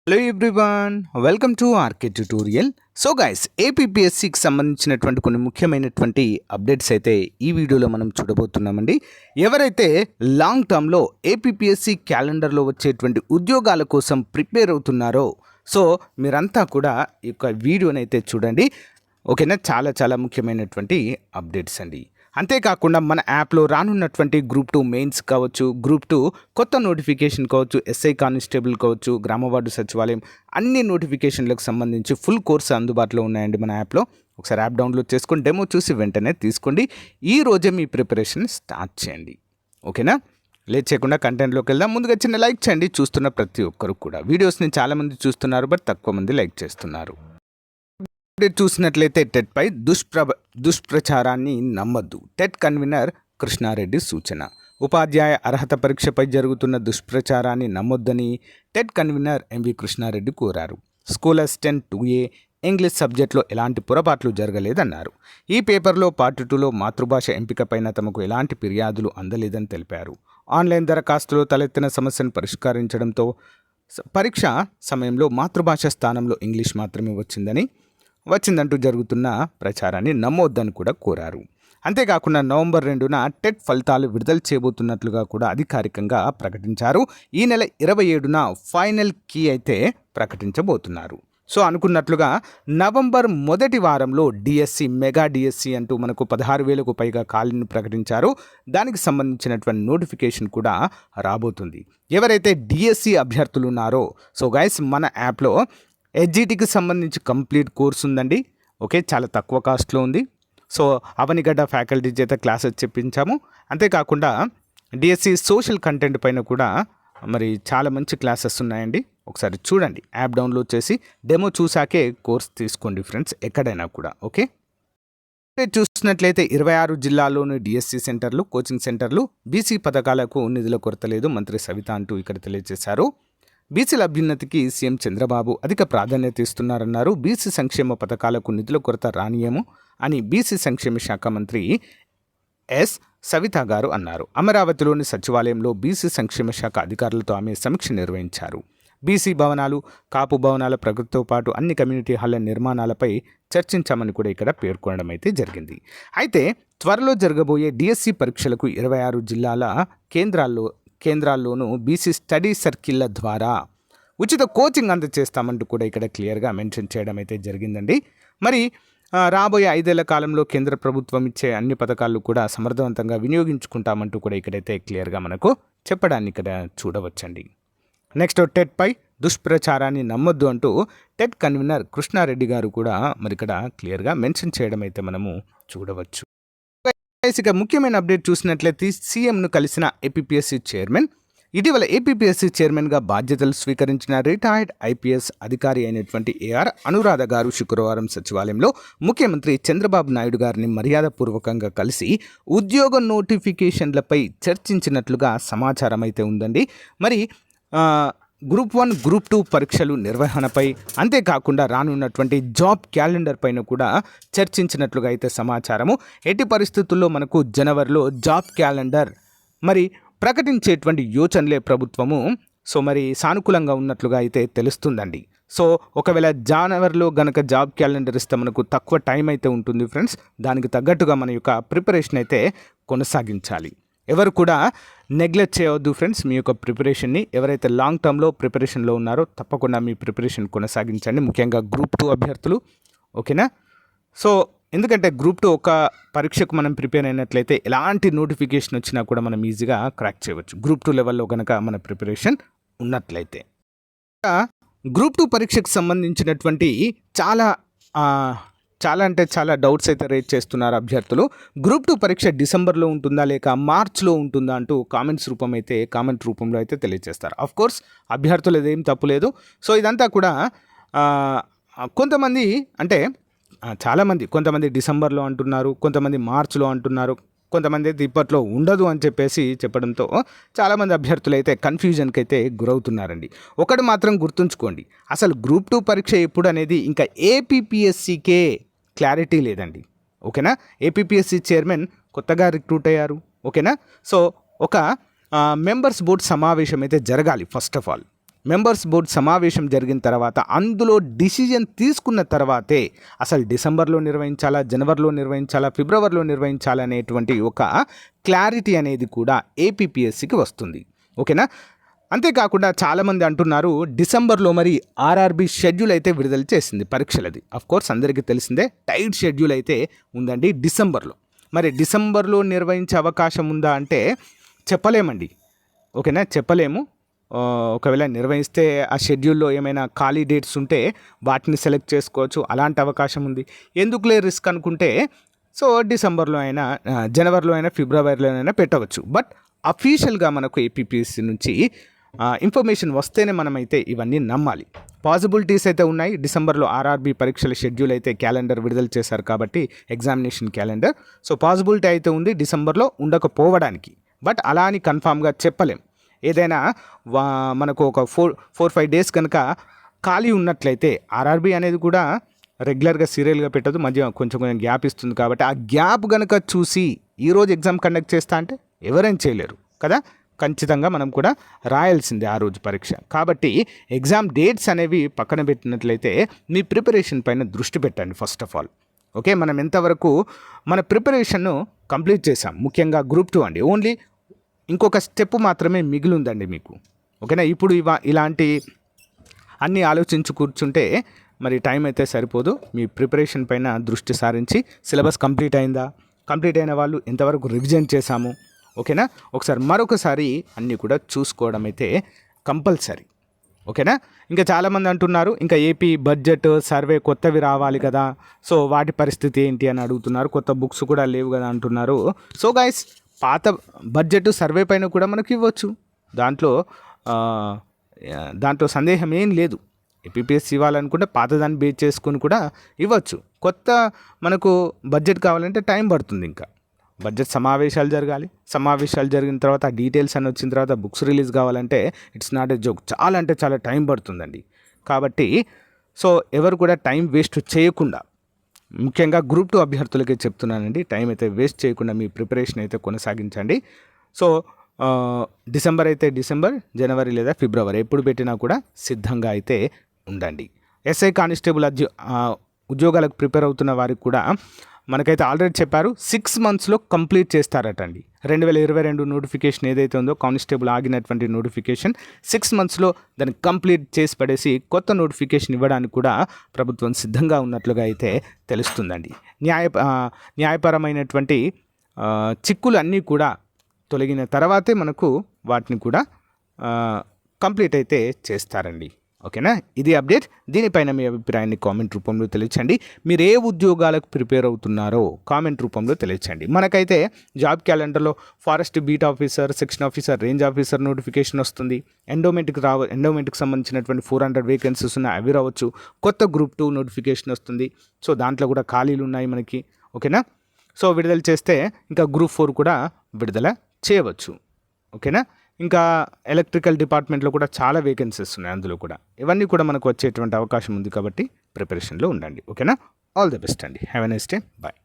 Hello everyone, welcome to RK tutorial. So guys, ఏపీపీఎస్సికి సంబంధించినటువంటి కొన్ని ముఖ్యమైనటువంటి అప్డేట్స్ అయితే ఈ వీడియోలో మనం చూడబోతున్నామండి. ఎవరైతే లాంగ్ టర్మ్లో ఏపీపీఎస్సి క్యాలెండర్లో వచ్చేటువంటి ఉద్యోగాల కోసం ప్రిపేర్ అవుతున్నారో సో మీరంతా కూడా ఈ యొక్క వీడియోని అయితే చూడండి. ఓకేనా, చాలా చాలా ముఖ్యమైనటువంటి అప్డేట్స్ అండి. అంతేకాకుండా మన యాప్లో రానున్నటువంటి గ్రూప్ 2 మెయిన్స్ కావచ్చు, గ్రూప్ 2 కొత్త నోటిఫికేషన్ కావచ్చు, ఎస్ఐ కానిస్టేబుల్ కావచ్చు, గ్రామ వార్డు సచివాలయం అన్ని నోటిఫికేషన్లకు సంబంధించి ఫుల్ కోర్స్ అందుబాటులో ఉన్నాయండి మన యాప్లో. ఒకసారి యాప్ డౌన్లోడ్ చేసుకొని డెమో చూసి వెంటనే తీసుకోండి. ఈ రోజే మీ ప్రిపరేషన్ స్టార్ట్ చేయండి. ఓకేనా, లేట్ చేయకుండా కంటెంట్లోకి వెళ్దాం. ముందుగా చిన్న లైక్ చేయండి. చూస్తున్న ప్రతి ఒక్కరు కూడా వీడియోస్ని చాలామంది చూస్తున్నారు, బట్ తక్కువ మంది లైక్ చేస్తున్నారు. చూసినట్లయితే టెట్పై దుష్ప్రచారాన్ని నమ్మద్దు, టెట్ కన్వీనర్ కృష్ణారెడ్డి సూచన. ఉపాధ్యాయ అర్హత పరీక్షపై జరుగుతున్న దుష్ప్రచారాన్ని నమ్మొద్దని టెట్ కన్వీనర్ ఎంవి కృష్ణారెడ్డి కోరారు. స్కూల్ అసిస్టెంట్ 2A ఇంగ్లీష్ సబ్జెక్టులో ఎలాంటి పొరపాట్లు జరగలేదన్నారు. ఈ పేపర్లో పార్ట్ 2లో మాతృభాష ఎంపికపైన తమకు ఎలాంటి ఫిర్యాదులు అందలేదని తెలిపారు. ఆన్లైన్ దరఖాస్తులో తలెత్తిన సమస్యను పరిష్కరించడంతో పరీక్ష సమయంలో మాతృభాష స్థానంలో ఇంగ్లీష్ మాత్రమే వచ్చిందంటూ జరుగుతున్న ప్రచారాన్ని నమ్మొద్దని కూడా కోరారు. అంతేకాకుండా నవంబర్ 2న టెట్ ఫలితాలు విడుదల చేయబోతున్నట్లుగా కూడా అధికారికంగా ప్రకటించారు. ఈ నెల 27న ఫైనల్ కీ అయితే ప్రకటించబోతున్నారు. సో అనుకున్నట్లుగా నవంబర్ మొదటి వారంలో డిఎస్సి, మెగా డిఎస్సి అంటూ మనకు 16,000కు పైగా ఖాళీని ప్రకటించారు. దానికి సంబంధించినటువంటి నోటిఫికేషన్ కూడా రాబోతుంది. ఎవరైతే డిఎస్సి అభ్యర్థులు ఉన్నారో సో గైస్, మన యాప్లో హెచ్జిటికి సంబంధించి కంప్లీట్ కోర్స్ ఉందండి. ఓకే, చాలా తక్కువ కాస్ట్లో ఉంది. సో అవనిగడ్డ ఫ్యాకల్టీ చేత క్లాసెస్ చెప్పించాము. అంతేకాకుండా డిఎస్సి సోషల్ కంటెంట్ పైన కూడా మరి చాలా మంచి క్లాసెస్ ఉన్నాయండి. ఒకసారి చూడండి, యాప్ డౌన్లోడ్ చేసి డెమో చూసాకే కోర్స్ తీసుకోండి ఫ్రెండ్స్, ఎక్కడైనా కూడా. ఓకే, చూసినట్లయితే 26 జిల్లాల్లోని డిఎస్సి సెంటర్లు, కోచింగ్ సెంటర్లు, బీసీ పథకాలకు నిధుల కొరత లేదు మంత్రి సవిత అంటూ ఇక్కడ తెలియజేశారు. బీసీల అభ్యున్నతికి సీఎం చంద్రబాబు అధిక ప్రాధాన్యత ఇస్తున్నారన్నారు. బీసీ సంక్షేమ పథకాలకు నిధుల కొరత రానియము అని బీసీ సంక్షేమ శాఖ మంత్రి ఎస్ సవిత గారు అన్నారు. అమరావతిలోని సచివాలయంలో బీసీ సంక్షేమ శాఖ అధికారులతో ఆమె సమీక్ష నిర్వహించారు. బీసీ భవనాలు, కాపు భవనాల ప్రగతితో పాటు అన్ని కమ్యూనిటీ హాళ్ల నిర్మాణాలపై చర్చించామని కూడా ఇక్కడ పేర్కొనడం అయితే జరిగింది. అయితే త్వరలో జరగబోయే డిఎస్సి పరీక్షలకు 26 జిల్లాల కేంద్రాల్లోనూ బీసీ స్టడీ సర్కిళ్ల ద్వారా ఉచిత కోచింగ్ అందజేస్తామంటూ కూడా ఇక్కడ క్లియర్గా మెన్షన్ చేయడం అయితే జరిగిందండి. మరి రాబోయే 5 ఏళ్ల కాలంలో కేంద్ర ప్రభుత్వం ఇచ్చే అన్ని పథకాలు కూడా సమర్థవంతంగా వినియోగించుకుంటామంటూ కూడా ఇక్కడైతే క్లియర్గా మనకు చెప్పడాన్ని ఇక్కడ చూడవచ్చండి. నెక్స్ట్, టెట్పై దుష్ప్రచారాన్ని నమ్మొద్దు అంటూ టెట్ కన్వీనర్ కృష్ణారెడ్డి గారు కూడా మరి ఇక్కడ క్లియర్గా మెన్షన్ చేయడం అయితే మనము చూడవచ్చు. ఇక ముఖ్యమైన అప్డేట్ చూసినట్లయితే సీఎంను కలిసిన ఏపీపీఎస్సీ చైర్మన్. ఇటీవల ఏపీపీఎస్సీ చైర్మన్గా బాధ్యతలు స్వీకరించిన రిటైర్డ్ ఐపీఎస్ అధికారి అయినటువంటి ఏఆర్ అనురాధ గారు శుక్రవారం సచివాలయంలో ముఖ్యమంత్రి చంద్రబాబు నాయుడు గారిని మర్యాదపూర్వకంగా కలిసి ఉద్యోగ నోటిఫికేషన్లపై చర్చించినట్లుగా సమాచారం అయితే ఉందండి. మరి గ్రూప్ 1, గ్రూప్ 2 పరీక్షలు నిర్వహణపై, అంతేకాకుండా రానున్నటువంటి జాబ్ క్యాలెండర్ పైన కూడా చర్చించినట్లుగా అయితే సమాచారము. ఎట్టి పరిస్థితుల్లో మనకు జనవరిలో జాబ్ క్యాలెండర్ మరి ప్రకటించేటువంటి యోచనలే ప్రభుత్వము సో మరి సానుకూలంగా ఉన్నట్లుగా అయితే తెలుస్తుందండి. సో ఒకవేళ జనవరిలో గనక జాబ్ క్యాలెండర్ ఇస్తే మనకు తక్కువ టైం అయితే ఉంటుంది ఫ్రెండ్స్. దానికి తగ్గట్టుగా మన యొక్క ప్రిపరేషన్ అయితే కొనసాగించాలి. ఎవరు కూడా నెగ్లెక్ట్ చేయవద్దు ఫ్రెండ్స్ మీ యొక్క ప్రిపరేషన్ని. ఎవరైతే లాంగ్ టర్మ్లో ప్రిపరేషన్లో ఉన్నారో తప్పకుండా మీ ప్రిపరేషన్ కొనసాగించండి, ముఖ్యంగా గ్రూప్ 2 అభ్యర్థులు. ఓకేనా, సో ఎందుకంటే గ్రూప్ 2 ఒక పరీక్షకు మనం ప్రిపేర్ అయినట్లయితే ఎలాంటి నోటిఫికేషన్ వచ్చినా కూడా మనం ఈజీగా క్రాక్ చేయవచ్చు, గ్రూప్ 2 లెవెల్లో కనుక మన ప్రిపరేషన్ ఉన్నట్లయితే. గ్రూప్ 2 పరీక్షకు సంబంధించినటువంటి చాలా డౌట్స్ అయితే రేజ్ చేస్తున్నారు అభ్యర్థులు. గ్రూప్ 2 పరీక్ష డిసెంబర్లో ఉంటుందా లేక మార్చ్లో ఉంటుందా అంటూ కామెంట్ రూపంలో అయితే తెలియజేస్తారు. ఆఫ్ కోర్స్ అభ్యర్థులు ఏదేం తప్పులేదు. సో ఇదంతా కూడా కొంతమంది అంటే చాలామంది, కొంతమంది డిసెంబర్లో అంటున్నారు, కొంతమంది మార్చ్లో అంటున్నారు, కొంతమంది అయితే ఇప్పట్లో ఉండదు అని చెప్పడంతో చాలామంది అభ్యర్థులు అయితే కన్ఫ్యూజన్కి అయితే గురవుతున్నారండి. ఒకటి మాత్రం గుర్తుంచుకోండి, అసలు గ్రూప్ 2 పరీక్ష ఎప్పుడు అనేది ఇంకా ఏపీపీఎస్సీకే క్లారిటీ లేదండి. ఓకేనా, ఏపీపీఎస్సీ చైర్మన్ కొత్తగా రిక్రూట్ అయ్యారు. ఓకేనా, సో ఒక మెంబర్స్ బోర్డ్ సమావేశం అయితే జరగాలి first of all. Members board సమావేశం జరిగిన తర్వాత అందులో డిసిజన్ తీసుకున్న తర్వాతే అసలు డిసెంబర్లో నిర్వహించాలా, జనవరిలో నిర్వహించాలా, ఫిబ్రవరిలో నిర్వహించాలా అనేటువంటి ఒక క్లారిటీ అనేది కూడా ఏపీపీఎస్సికి వస్తుంది. ఓకేనా? అంతేకాకుండా చాలామంది అంటున్నారు డిసెంబర్లో మరి ఆర్ఆర్బీ షెడ్యూల్ అయితే విడుదల చేసింది పరీక్షలది. కోర్స్ అందరికీ తెలిసిందే టైట్ షెడ్యూల్ అయితే ఉందండి డిసెంబర్లో. మరి డిసెంబర్లో నిర్వహించే అవకాశం ఉందా అంటే చెప్పలేమండి. ఓకేనా? చెప్పలేము. ఒకవేళ నిర్వహిస్తే ఆ షెడ్యూల్లో ఏమైనా ఖాళీ డేట్స్ ఉంటే వాటిని సెలెక్ట్ చేసుకోవచ్చు, అలాంటి అవకాశం ఉంది. ఎందుకులే రిస్క్ అనుకుంటే సో డిసెంబర్లో అయినా, జనవరిలో అయినా, ఫిబ్రవరిలో అయినా పెట్టవచ్చు. బట్ అఫీషియల్గా మనకు ఏపీపీఎస్సీ నుంచి ఇన్ఫర్మేషన్ వస్తేనే మనమైతే ఇవన్నీ నమ్మాలి. పాసిబిలిటీస్ అయితే ఉన్నాయి. డిసెంబర్లో ఆర్ఆర్బీ పరీక్షల షెడ్యూల్ అయితే క్యాలెండర్ విడుదల చేశారు కాబట్టి ఎగ్జామినేషన్ క్యాలెండర్. సో పాసిబిలిటీ అయితే ఉంది డిసెంబర్లో ఉండకపోవడానికి. బట్ అలా అని కన్ఫామ్గా చెప్పలేం. ఏదైనా మనకు ఒక 4-5 డేస్ కనుక ఖాళీ ఉన్నట్లయితే ఆర్ఆర్బీ అనేది కూడా రెగ్యులర్గా సీరియల్గా పెట్టదు, మధ్య కొంచెం గ్యాప్ ఇస్తుంది. కాబట్టి ఆ గ్యాప్ కనుక చూసి ఈరోజు ఎగ్జామ్ కండక్ట్ చేస్తా అంటే ఎవరైనా చేయలేరు కదా. ఖచ్చితంగా మనం కూడా రాయాల్సిందే ఆ రోజు పరీక్ష. కాబట్టి ఎగ్జామ్ డేట్స్ అనేవి పక్కన పెట్టినట్లయితే మీ ప్రిపరేషన్ పైన దృష్టి పెట్టండి ఫస్ట్ ఆఫ్ ఆల్. ఓకే, మనం ఎంతవరకు మన ప్రిపరేషన్ను కంప్లీట్ చేసాం. ముఖ్యంగా Group-2 అండి. ఓన్లీ ఇంకొక స్టెప్ మాత్రమే మిగిలి ఉందండి మీకు. ఓకేనా? ఇప్పుడు ఇలాంటి అన్నీ ఆలోచించి కూర్చుంటే మరి టైం అయితే సరిపోదు. మీ ప్రిపరేషన్ పైన దృష్టి సారించి సిలబస్ కంప్లీట్ అయిందా, కంప్లీట్ అయిన వాళ్ళు ఎంతవరకు రివిజన్ చేశాము, ఓకేనా, ఒకసారి మరొకసారి అన్నీ కూడా చూసుకోవడం అయితే కంపల్సరీ. ఓకేనా? ఇంకా చాలామంది అంటున్నారు ఇంకా ఏపీ బడ్జెట్ సర్వే కొత్తవి రావాలి కదా, సో వాటి పరిస్థితి ఏంటి అని అడుగుతున్నారు. కొత్త బుక్స్ కూడా లేవు కదా అంటున్నారు. సో గైస్, పాత బడ్జెట్ సర్వే పైన కూడా మనకి ఇవ్వచ్చు. దాంట్లో సందేహం ఏం లేదు. ఏపీపీఎస్సీ ఇవ్వాలనుకుంటే పాతదాన్ని బేస్ చేసుకుని కూడా ఇవ్వచ్చు. కొత్త మనకు బడ్జెట్ కావాలంటే టైం పడుతుంది. ఇంకా బడ్జెట్ సమావేశాలు జరగాలి. సమావేశాలు జరిగిన తర్వాత డీటెయిల్స్ అని వచ్చిన తర్వాత బుక్స్ రిలీజ్ కావాలంటే ఇట్స్ నాట్ ఎ జోక్, చాలా అంటే చాలా టైం పడుతుందండి. కాబట్టి సో ఎవరు కూడా టైం వేస్ట్ చేయకుండా, ముఖ్యంగా Group-2 అభ్యర్థులకే చెప్తున్నానండి, టైం అయితే వేస్ట్ చేయకుండా మీ ప్రిపరేషన్ అయితే కొనసాగించండి. సో డిసెంబర్ అయితే డిసెంబర్, జనవరి లేదా ఫిబ్రవరి ఎప్పుడు పెట్టినా కూడా సిద్ధంగా అయితే ఉండండి. ఎస్ఐ కానిస్టేబుల్ ఉద్యోగాలకు ప్రిపేర్ అవుతున్న వారికి కూడా మనకైతే ఆల్రెడీ చెప్పారు 6 monthsలో కంప్లీట్ చేస్తారటండి. 2022 నోటిఫికేషన్ ఏదైతే ఉందో కానిస్టేబుల్ ఆగినటువంటి నోటిఫికేషన్ 6 monthsలో దాన్ని కంప్లీట్ చేసి పడేసి కొత్త నోటిఫికేషన్ ఇవ్వడానికి కూడా ప్రభుత్వం సిద్ధంగా ఉన్నట్లుగా అయితే తెలుస్తుందండి. న్యాయపరమైనటువంటి చిక్కులు అన్నీ కూడా తొలగిన తర్వాతే మనకు వాటిని కూడా కంప్లీట్ అయితే చేస్తారండి. ఓకేనా? ఇది అప్డేట్. దీనిపైన మీ అభిప్రాయాన్ని కామెంట్ రూపంలో తెలియచండి. మీరు ఏ ఉద్యోగాలకు ప్రిపేర్ అవుతున్నారో కామెంట్ రూపంలో తెలియచండి. మనకైతే జాబ్ క్యాలెండర్లో forest beat officer, section officer, range officer notification వస్తుంది. ఎండోమెంట్కి సంబంధించినటువంటి 400 వేకెన్సీస్ ఉన్నాయి, అవి రావచ్చు. కొత్త Group-2 నోటిఫికేషన్ వస్తుంది. సో దాంట్లో కూడా ఖాళీలు ఉన్నాయి మనకి. ఓకేనా? సో విడుదల చేస్తే ఇంకా Group-4 కూడా విడుదల చేయవచ్చు. ఓకేనా? ఇంకా ఎలక్ట్రికల్ డిపార్ట్మెంట్లో కూడా చాలా వేకెన్సీస్ ఉన్నాయి, అందులో కూడా ఇవన్నీ కూడా మనకు వచ్చేటువంటి అవకాశం ఉంది. కాబట్టి ప్రిపరేషన్లో ఉండండి. ఓకేనా? ఆల్ ది బెస్ట్ అండి. Have a nice day. Bye.